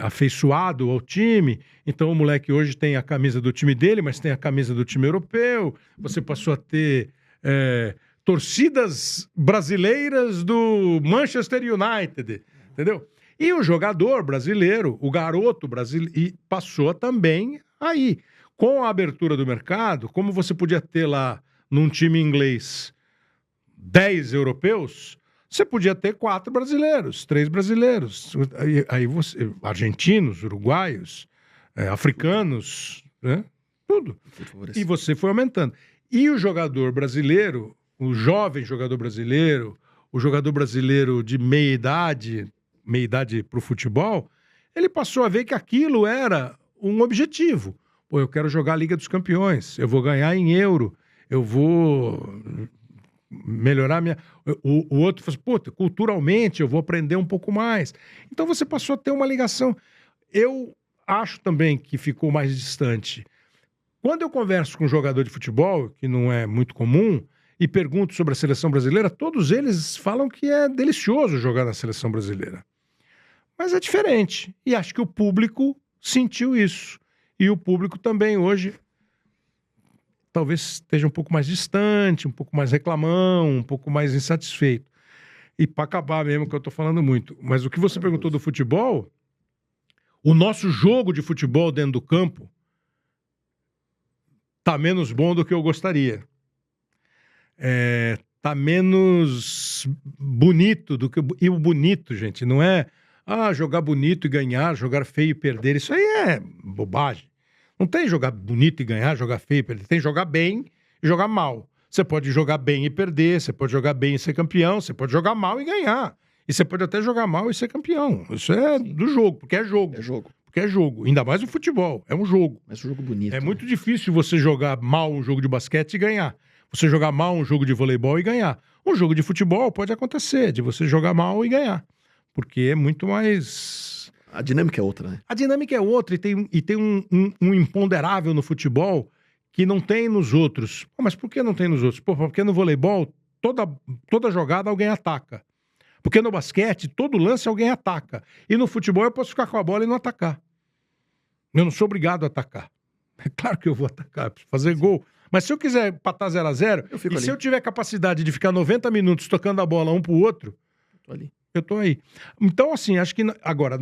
afeiçoado ao time. Então o moleque hoje tem a camisa do time dele, mas tem a camisa do time europeu. Você passou a ter torcidas brasileiras do Manchester United, entendeu? E o jogador brasileiro, o garoto brasileiro, passou também aí. Com a abertura do mercado, como você podia ter lá num time inglês 10 europeus, você podia ter 4 brasileiros, 3 brasileiros. Aí você, argentinos, uruguaios, africanos, né? Tudo. E você foi aumentando. E o jogador brasileiro, o jovem jogador brasileiro, o jogador brasileiro de meia idade para o futebol, ele passou a ver que aquilo era um objetivo. Pô, eu quero jogar a Liga dos Campeões, eu vou ganhar em euro, eu vou melhorar minha... O outro fala assim, puta, culturalmente eu vou aprender um pouco mais. Então você passou a ter uma ligação. Eu acho também que ficou mais distante. Quando eu converso com um jogador de futebol, que não é muito comum, e pergunto sobre a seleção brasileira, todos eles falam que é delicioso jogar na seleção brasileira. Mas é diferente. E acho que o público sentiu isso. E o público também hoje talvez esteja um pouco mais distante, um pouco mais reclamão, um pouco mais insatisfeito. E para acabar mesmo, que eu estou falando muito. Mas o que você perguntou do futebol, o nosso jogo de futebol dentro do campo tá menos bom do que eu gostaria. Tá menos bonito do que... E o bonito, gente, não é jogar bonito e ganhar, jogar feio e perder. Isso aí é bobagem. Não tem jogar bonito e ganhar, jogar feio e perder. Tem jogar bem e jogar mal. Você pode jogar bem e perder, você pode jogar bem e ser campeão, você pode jogar mal e ganhar. E você pode até jogar mal e ser campeão. Isso é do jogo, porque é jogo. É jogo. Porque é jogo. Ainda mais o futebol. É um jogo. Mas um jogo bonito. É muito difícil você jogar mal um jogo de basquete e ganhar. Você jogar mal um jogo de voleibol e ganhar. Um jogo de futebol pode acontecer, de você jogar mal e ganhar. Porque é muito mais... A dinâmica é outra, né? A dinâmica é outra e tem um imponderável no futebol que não tem nos outros. Pô, mas por que não tem nos outros? Pô, porque no voleibol, toda jogada alguém ataca. Porque no basquete, todo lance alguém ataca. E no futebol eu posso ficar com a bola e não atacar. Eu não sou obrigado a atacar. É claro que eu vou atacar, eu preciso fazer gol. Mas se eu quiser empatar 0-0, e ali. se eu tiver capacidade de ficar 90 minutos tocando a bola um pro outro, Tô ali. eu tô aí. Então, assim, acho que... Agora,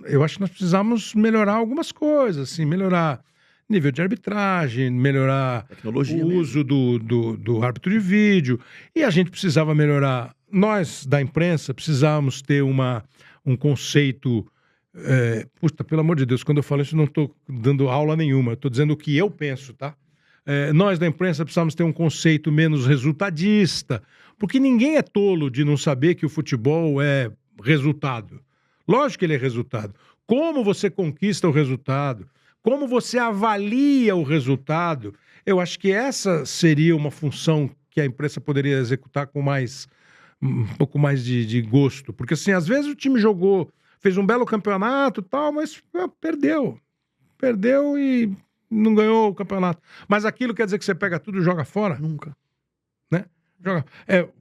eu acho que nós precisamos melhorar algumas coisas, assim, melhorar nível de arbitragem, melhorar Tecnologia o mesmo. uso do árbitro de vídeo. E a gente precisava melhorar... Nós, da imprensa, precisávamos ter um conceito... puta, pelo amor de Deus, quando eu falo isso, eu não estou dando aula nenhuma. Eu estou dizendo o que eu penso, tá? Nós, da imprensa, precisamos ter um conceito menos resultadista, porque ninguém é tolo de não saber que o futebol é resultado. Lógico que ele é resultado. Como você conquista o resultado? Como você avalia o resultado? Eu acho que essa seria uma função que a imprensa poderia executar com um pouco mais de gosto. Porque, assim, às vezes o time fez um belo campeonato e tal, mas perdeu. Perdeu e não ganhou o campeonato. Mas aquilo quer dizer que você pega tudo e joga fora? Nunca. Né?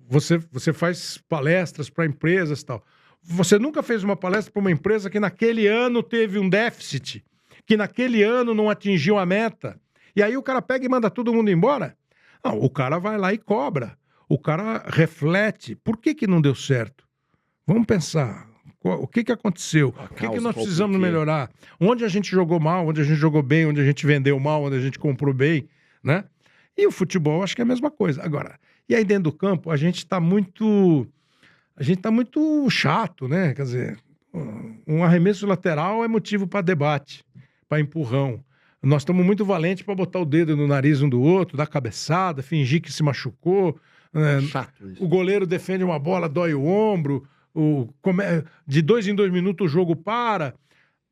Você faz palestras para empresas e tal. Você nunca fez uma palestra para uma empresa que naquele ano teve um déficit, que naquele ano não atingiu a meta. E aí o cara pega e manda todo mundo embora? Não, o cara vai lá e cobra. O cara reflete. Por que não deu certo? Vamos pensar. O que aconteceu? O que nós precisamos melhorar? Onde a gente jogou mal, onde a gente jogou bem, onde a gente vendeu mal, onde a gente comprou bem, né? E o futebol, acho que é a mesma coisa. Agora, e aí dentro do campo, a gente tá muito chato, né? Quer dizer, um arremesso lateral é motivo para debate, para empurrão. Nós estamos muito valentes para botar o dedo no nariz um do outro, dar cabeçada, fingir que se machucou. Chato isso. O goleiro defende uma bola, dói o ombro. de 2 em 2 minutos o jogo para.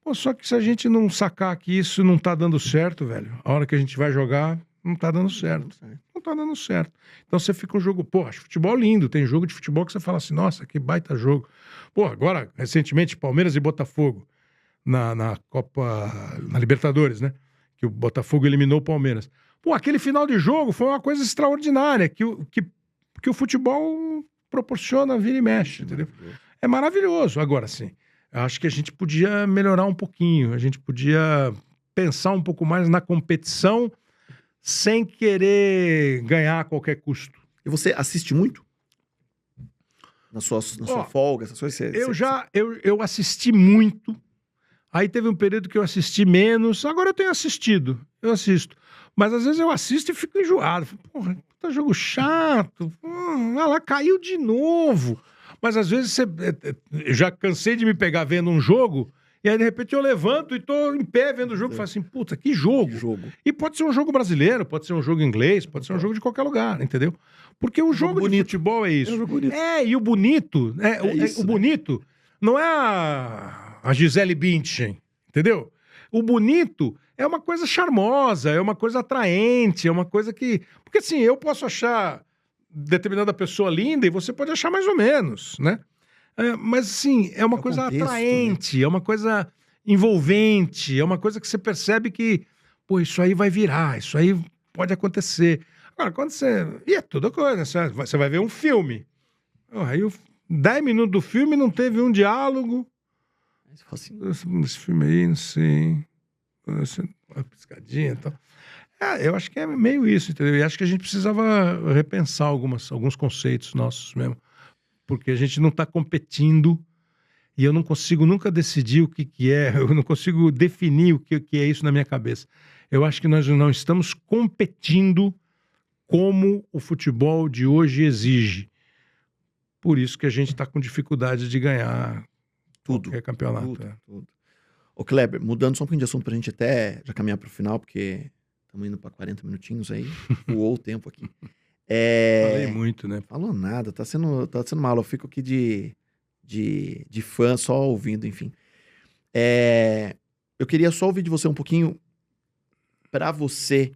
Pô, só que se a gente não sacar que isso não tá dando certo, velho, a hora que a gente vai jogar, não tá dando certo. Não tá dando certo. Então você fica um jogo... Pô, acho futebol lindo. Tem jogo de futebol que você fala assim, nossa, que baita jogo. Pô, agora, recentemente, Palmeiras e Botafogo na Copa... Na Libertadores, né? Que o Botafogo eliminou o Palmeiras. Pô, aquele final de jogo foi uma coisa extraordinária que o futebol proporciona, vira e mexe, entendeu? É maravilhoso. Agora, sim, acho que a gente podia melhorar um pouquinho. A gente podia pensar um pouco mais na competição sem querer ganhar a qualquer custo. E você assiste muito? Na sua folga, essas coisas? Eu assisti muito. Aí teve um período que eu assisti menos. Agora eu tenho assistido. Eu assisto. Mas às vezes eu assisto e fico enjoado. Porra, tá jogo chato. Lá caiu de novo. Mas às vezes eu já cansei de me pegar vendo um jogo. E aí, de repente, eu levanto e tô em pé vendo o jogo e falo assim, puta, que jogo. E pode ser um jogo brasileiro, pode ser um jogo inglês, pode ser um jogo de qualquer lugar, entendeu? Porque o jogo de futebol é isso. E o bonito, o bonito não é a Gisele Bündchen, entendeu? O bonito é uma coisa charmosa, é uma coisa atraente, é uma coisa que... Porque assim, eu posso achar determinada pessoa linda e você pode achar mais ou menos, né? Mas, assim, é uma coisa contexto, atraente, né? É uma coisa envolvente, é uma coisa que você percebe que, pô, isso aí vai virar, isso aí pode acontecer. Agora, quando você... E é toda coisa, você vai ver um filme. Aí, 10 minutos do filme não teve um diálogo. Assim, esse filme aí, não sei... Uma piscadinha e tal. Eu acho que é meio isso, entendeu? E acho que a gente precisava repensar alguns conceitos nossos mesmo. Porque a gente não está competindo e eu não consigo nunca decidir o que é, eu não consigo definir o que é isso na minha cabeça. Eu acho que nós não estamos competindo como o futebol de hoje exige. Por isso que a gente está com dificuldade de ganhar qualquer campeonato. Tudo. Ô Kleber, mudando só um pouquinho de assunto pra gente até já caminhar pro final, porque estamos indo para 40 minutinhos aí, voou o tempo aqui. Falei muito, né? Falou nada, tá sendo mal. Eu fico aqui de fã só ouvindo, enfim. Eu queria só ouvir de você um pouquinho pra você,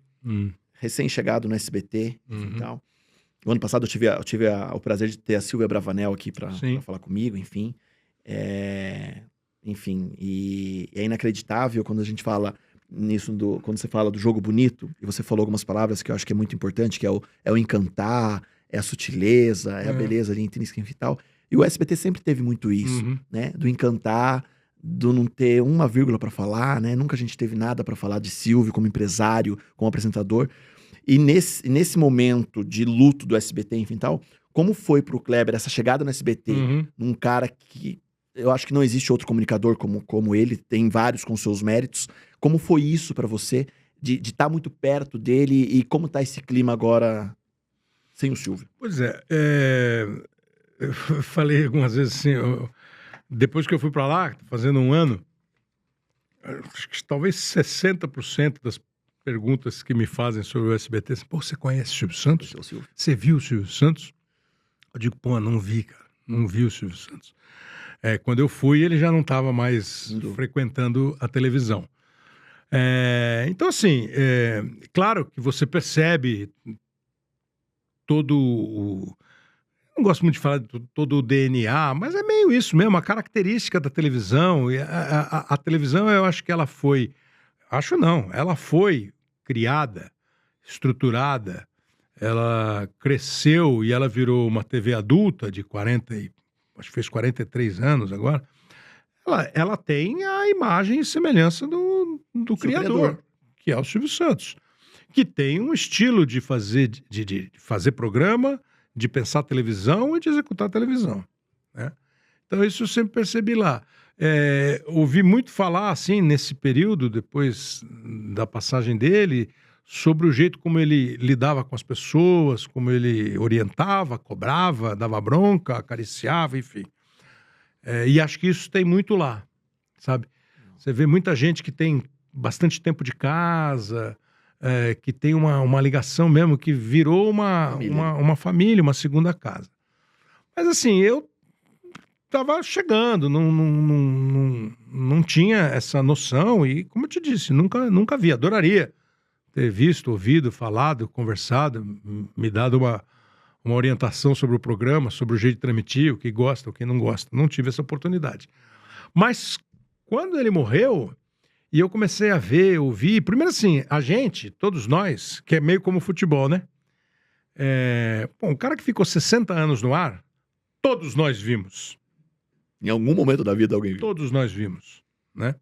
recém-chegado no SBT e tal. O ano passado eu tive o prazer de ter a Silvia Bravanel aqui pra falar comigo, enfim. Enfim, e é inacreditável quando a gente fala nisso, quando você fala do jogo bonito, e você falou algumas palavras que eu acho que é muito importante, que é o encantar, é a sutileza, é a beleza ali intrínseca e tal. E o SBT sempre teve muito isso, né? Do encantar, do não ter uma vírgula pra falar, né? Nunca a gente teve nada pra falar de Silvio como empresário, como apresentador. E nesse momento de luto do SBT, enfim tal, como foi pro Kleber essa chegada no SBT, num cara que eu acho que não existe outro comunicador como ele, tem vários com seus méritos. Como foi isso pra você, de estar muito perto dele, e como tá esse clima agora sem o Silvio? Pois eu falei algumas vezes assim, depois que eu fui pra lá, fazendo um ano, acho que talvez 60% das perguntas que me fazem sobre o SBT, pô, você conhece o Silvio Santos? Você viu o Silvio Santos? Eu digo, pô, não vi, cara, não vi o Silvio Santos. Quando eu fui, ele já não estava mais frequentando a televisão. Então, assim, claro que você percebe todo o... Não gosto muito de falar de todo o DNA, mas é meio isso mesmo, a característica da televisão. E a televisão, eu acho que ela foi... Acho não, ela foi criada, estruturada, ela cresceu e ela virou uma TV adulta de 40 e... acho que fez 43 anos agora, ela tem a imagem e semelhança do criador, que é o Silvio Santos, que tem um estilo de fazer programa, de pensar televisão e de executar televisão, né? Então isso eu sempre percebi lá. Ouvi muito falar, assim, nesse período, depois da passagem dele, sobre o jeito como ele lidava com as pessoas, como ele orientava, cobrava, dava bronca, acariciava, enfim. E acho que isso tem muito lá, sabe? Você vê muita gente que tem bastante tempo de casa, que tem uma ligação mesmo, que virou uma família, uma segunda casa. Mas assim, eu estava chegando, não tinha essa noção e, como eu te disse, nunca vi. Adoraria ter visto, ouvido, falado, conversado, me dado uma orientação sobre o programa, sobre o jeito de transmitir, o que gosta, o que não gosta. Não tive essa oportunidade. Mas quando ele morreu, e eu comecei a ver, ouvir... Primeiro assim, a gente, todos nós, que é meio como futebol, né? Um cara que ficou 60 anos no ar, todos nós vimos. Em algum momento da vida alguém viu. Todos nós vimos, né?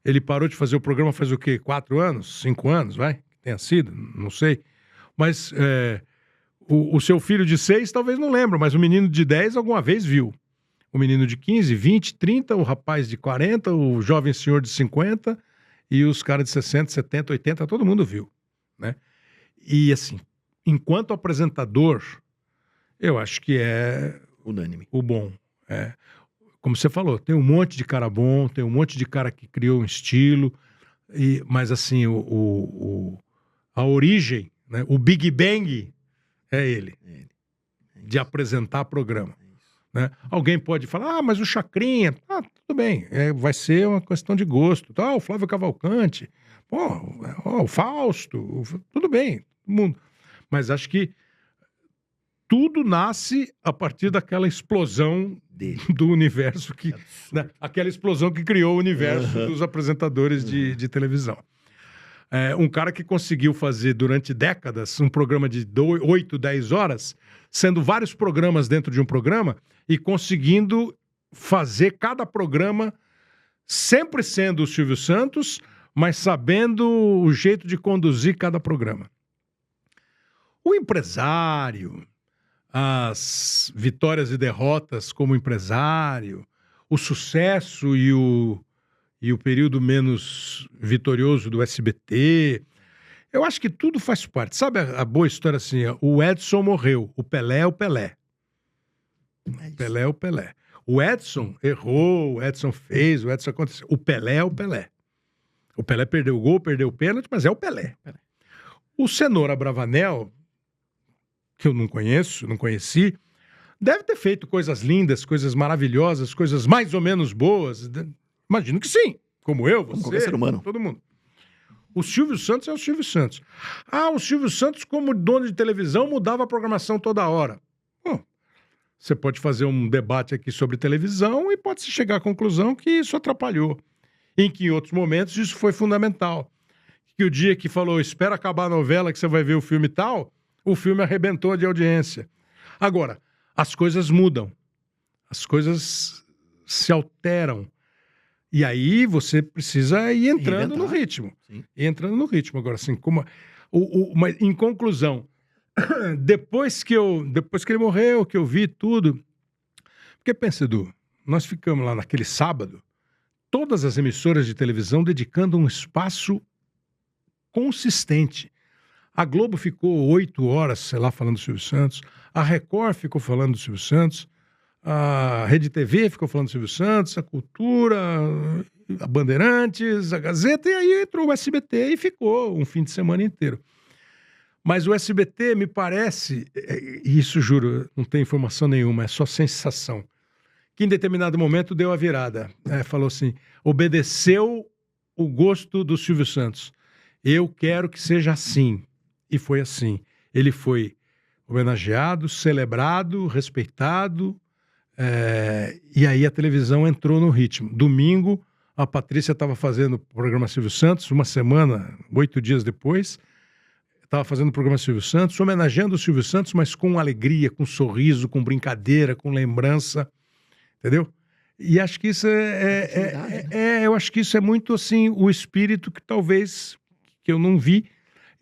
Ele parou de fazer o programa faz o quê? 4 anos? 5 anos, vai? Tenha sido, não sei. Mas o seu filho de 6 talvez não lembra, mas o menino de 10 alguma vez viu. O menino de 15, 20, 30, o rapaz de 40, o jovem senhor de 50 e os caras de 60, 70, 80, todo mundo viu, né? E assim, enquanto apresentador, eu acho que é unânime. O bom. Como você falou, tem um monte de cara bom, tem um monte de cara que criou um estilo, mas assim, a origem, né, o Big Bang é ele. De apresentar programa. Né? Alguém pode falar, mas o Chacrinha, tudo bem, vai ser uma questão de gosto. O Flávio Cavalcante, o Fausto, tudo bem, todo mundo. Mas acho que tudo nasce a partir daquela explosão do universo, né? Aquela explosão que criou o universo dos apresentadores de televisão. Um cara que conseguiu fazer durante décadas um programa de 8, 10 horas, sendo vários programas dentro de um programa e conseguindo fazer cada programa sempre sendo o Silvio Santos, mas sabendo o jeito de conduzir cada programa. O empresário, as vitórias e derrotas como empresário, o sucesso e o período menos vitorioso do SBT. Eu acho que tudo faz parte. Sabe a boa história assim? O Edson morreu, o Pelé é o Pelé. Pelé é o Pelé. O Edson errou, o Edson fez, o Edson aconteceu. O Pelé é o Pelé. O Pelé perdeu o gol, perdeu o pênalti, mas é o Pelé. O Cenoura Bravanel, que eu não conheço, não conheci, deve ter feito coisas lindas, coisas maravilhosas, coisas mais ou menos boas. Imagino que sim. Como eu, você, como qualquer ser humano. Todo mundo. O Silvio Santos é o Silvio Santos. O Silvio Santos, como dono de televisão, mudava a programação toda hora. Você pode fazer um debate aqui sobre televisão e pode-se chegar à conclusão que isso atrapalhou. Em que em outros momentos isso foi fundamental. Que o dia que falou, espera acabar a novela que você vai ver o filme tal, o filme arrebentou de audiência. Agora, as coisas mudam. As coisas se alteram. E aí você precisa ir entrando no ritmo. Sim. Entrando no ritmo. Agora, assim, mas em conclusão, depois que ele morreu, que eu vi tudo... Porque pensa, Edu, nós ficamos lá naquele sábado, todas as emissoras de televisão dedicando um espaço consistente. A Globo ficou 8 horas, sei lá, falando do Silvio Santos. A Record ficou falando do Silvio Santos. A Rede TV ficou falando do Silvio Santos, a Cultura, a Bandeirantes, a Gazeta, e aí entrou o SBT e ficou um fim de semana inteiro. Mas o SBT, me parece, e isso juro, não tem informação nenhuma, é só sensação, que em determinado momento deu a virada. Falou assim, obedeceu o gosto do Silvio Santos. Eu quero que seja assim. E foi assim. Ele foi homenageado, celebrado, respeitado, e aí a televisão entrou no ritmo. Domingo, a Patrícia estava fazendo o programa Silvio Santos, uma semana, 8 dias depois, estava fazendo o programa Silvio Santos, homenageando o Silvio Santos, mas com alegria, com sorriso, com brincadeira, com lembrança, entendeu? E acho que isso eu acho que isso é muito assim, o espírito que talvez, que eu não vi,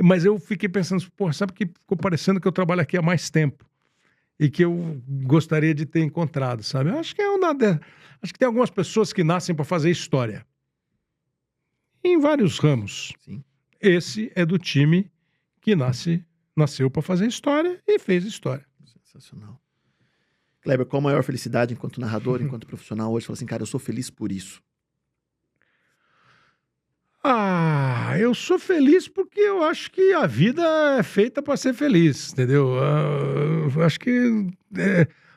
mas eu fiquei pensando, sabe que ficou parecendo que eu trabalho aqui há mais tempo e que eu gostaria de ter encontrado, sabe? Eu acho que acho que tem algumas pessoas que nascem para fazer história. Em vários ramos. Sim. Esse é do time que nasceu para fazer história e fez história. Sensacional. Kleber, qual a maior felicidade enquanto narrador, enquanto profissional hoje? Fala assim, cara, eu sou feliz por isso. Eu sou feliz porque eu acho que a vida é feita para ser feliz, entendeu? Eu acho que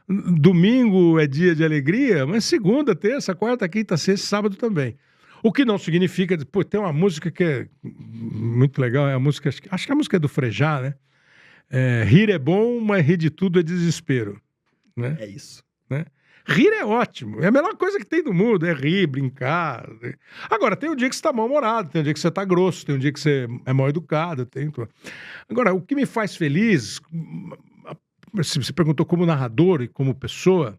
domingo é dia de alegria, mas segunda, terça, quarta, quinta, sexta, sábado também. O que não significa... Pô, tem uma música que é muito legal, é a música... Acho que a música é do Frejá, né? Rir é bom, mas rir de tudo é desespero. Né? É isso. Né? Rir é ótimo, é a melhor coisa que tem do mundo, é rir, brincar. Agora, tem um dia que você tá mal-humorado, tem um dia que você tá grosso, tem um dia que você é mal educado. Agora, o que me faz feliz, se você perguntou como narrador e como pessoa,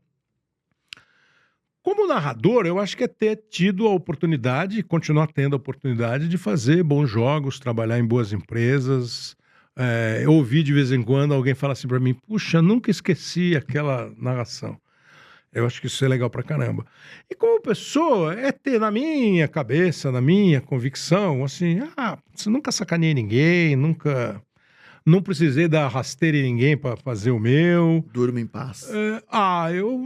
como narrador, eu acho que é ter tido a oportunidade, e continuar tendo a oportunidade de fazer bons jogos, trabalhar em boas empresas. Eu ouvi de vez em quando alguém falar assim pra mim, puxa, nunca esqueci aquela narração. Eu acho que isso é legal pra caramba. E como pessoa, é ter na minha cabeça, na minha convicção, assim, você nunca sacaneei ninguém, não precisei dar rasteira em ninguém pra fazer o meu. Durma em paz. Eu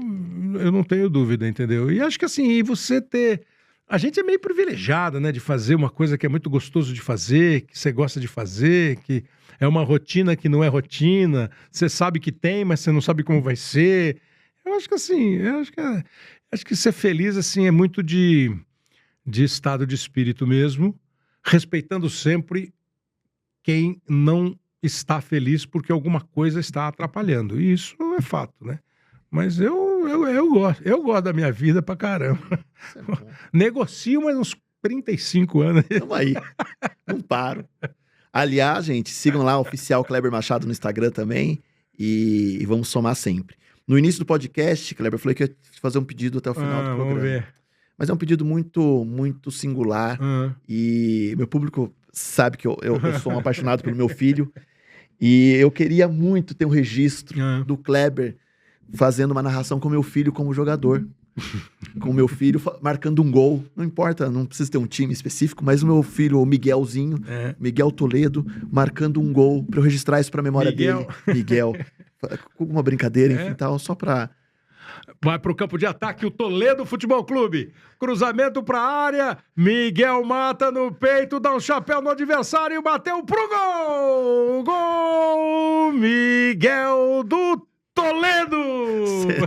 não tenho dúvida, entendeu? E acho que assim, e você ter... A gente é meio privilegiado, né, de fazer uma coisa que é muito gostoso de fazer, que você gosta de fazer, que é uma rotina que não é rotina, você sabe que tem, mas você não sabe como vai ser. Eu acho que assim, acho que ser feliz assim é muito de estado de espírito mesmo, respeitando sempre quem não está feliz porque alguma coisa está atrapalhando. E isso é fato, né? Mas eu gosto da minha vida pra caramba. Isso é bom. Negocio mais uns 35 anos. Tamo aí. Não paro. Aliás, gente, sigam lá o Oficial Kleber Machado no Instagram também e vamos somar sempre. No início do podcast, Kleber, eu falei que ia fazer um pedido até o final do programa. Vamos ver. Mas é um pedido muito, muito singular. E meu público sabe que eu sou um apaixonado pelo meu filho. E eu queria muito ter um registro do Kleber fazendo uma narração com meu filho como jogador. Com meu filho marcando um gol. Não importa, não precisa ter um time específico, mas o meu filho, o Miguelzinho, Miguel Toledo, marcando um gol, pra eu registrar isso pra memória dele. Miguel. Com uma brincadeira, enfim, tal, só pra... Vai pro campo de ataque o Toledo Futebol Clube. Cruzamento pra área. Miguel mata no peito, dá um chapéu no adversário e bateu pro gol! Gol! Miguel do Toledo!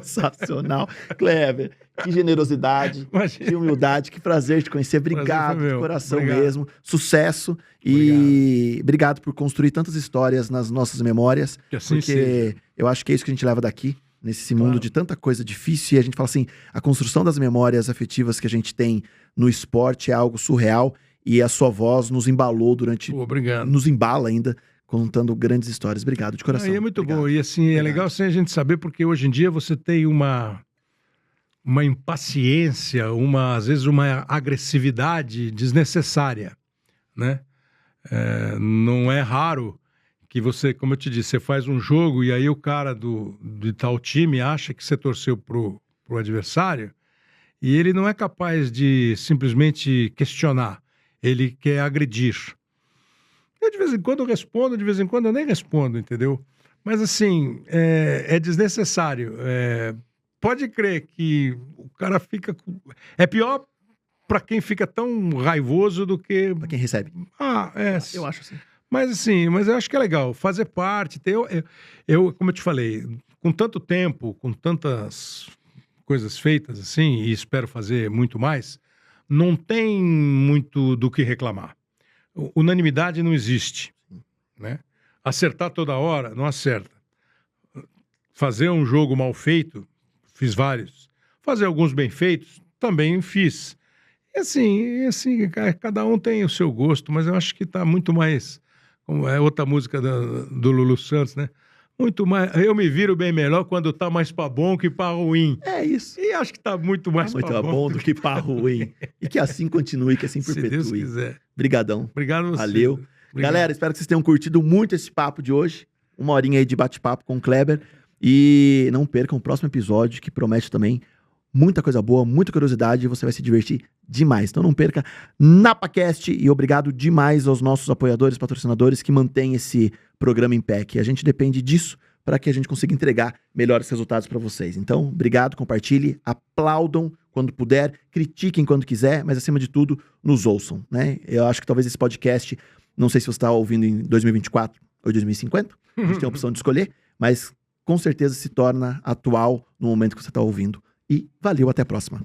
Sensacional. Kleber, que generosidade, que humildade, que prazer te conhecer. Obrigado de coração mesmo. Sucesso e obrigado por construir tantas histórias nas nossas memórias. Que assim porque seja. Eu acho que é isso que a gente leva daqui, nesse mundo de tanta coisa difícil. E a gente fala assim, a construção das memórias afetivas que a gente tem no esporte é algo surreal e a sua voz nos embalou durante... Obrigado. Nos embala ainda, contando grandes histórias. Obrigado, de coração. É muito bom. E assim, é legal assim, a gente saber, porque hoje em dia você tem uma impaciência, às vezes uma agressividade desnecessária, né? Não é raro que você, como eu te disse, você faz um jogo e aí o cara de tal time acha que você torceu pro adversário e ele não é capaz de simplesmente questionar, ele quer agredir. Eu de vez em quando eu respondo, de vez em quando eu nem respondo, entendeu? Mas assim, é desnecessário. Pode crer que o cara fica... É pior para quem fica tão raivoso do que... Pra quem recebe. Eu acho assim. Mas assim, eu acho que é legal fazer parte. Como eu te falei, com tanto tempo, com tantas coisas feitas assim, e espero fazer muito mais, não tem muito do que reclamar. Unanimidade não existe, né? Acertar toda hora, não acerta. Fazer um jogo mal feito, fiz vários. Fazer alguns bem feitos, também fiz. E assim, cada um tem o seu gosto, mas eu acho que tá muito mais... Como é outra música do Lulu Santos, né? Muito mais... Eu me viro bem melhor quando tá mais pra bom que pra ruim. É isso. E acho que tá muito mais pra bom do que pra ruim. E que assim continue, que assim perpetue. Se Deus quiser. Brigadão. Obrigado a você. Valeu. Obrigado. Galera, espero que vocês tenham curtido muito esse papo de hoje. 1 horinha aí de bate-papo com o Kleber. E não percam o próximo episódio, que promete também muita coisa boa, muita curiosidade, e você vai se divertir demais. Então não perca NapaCast, e obrigado demais aos nossos apoiadores, patrocinadores que mantêm esse programa em pé, que a gente depende disso para que a gente consiga entregar melhores resultados para vocês. Então, obrigado, compartilhe, aplaudam quando puder, critiquem quando quiser, mas acima de tudo, nos ouçam, né? Eu acho que talvez esse podcast, não sei se você está ouvindo em 2024 ou 2050, a gente tem a opção de escolher, mas com certeza se torna atual no momento que você está ouvindo. E valeu, até a próxima.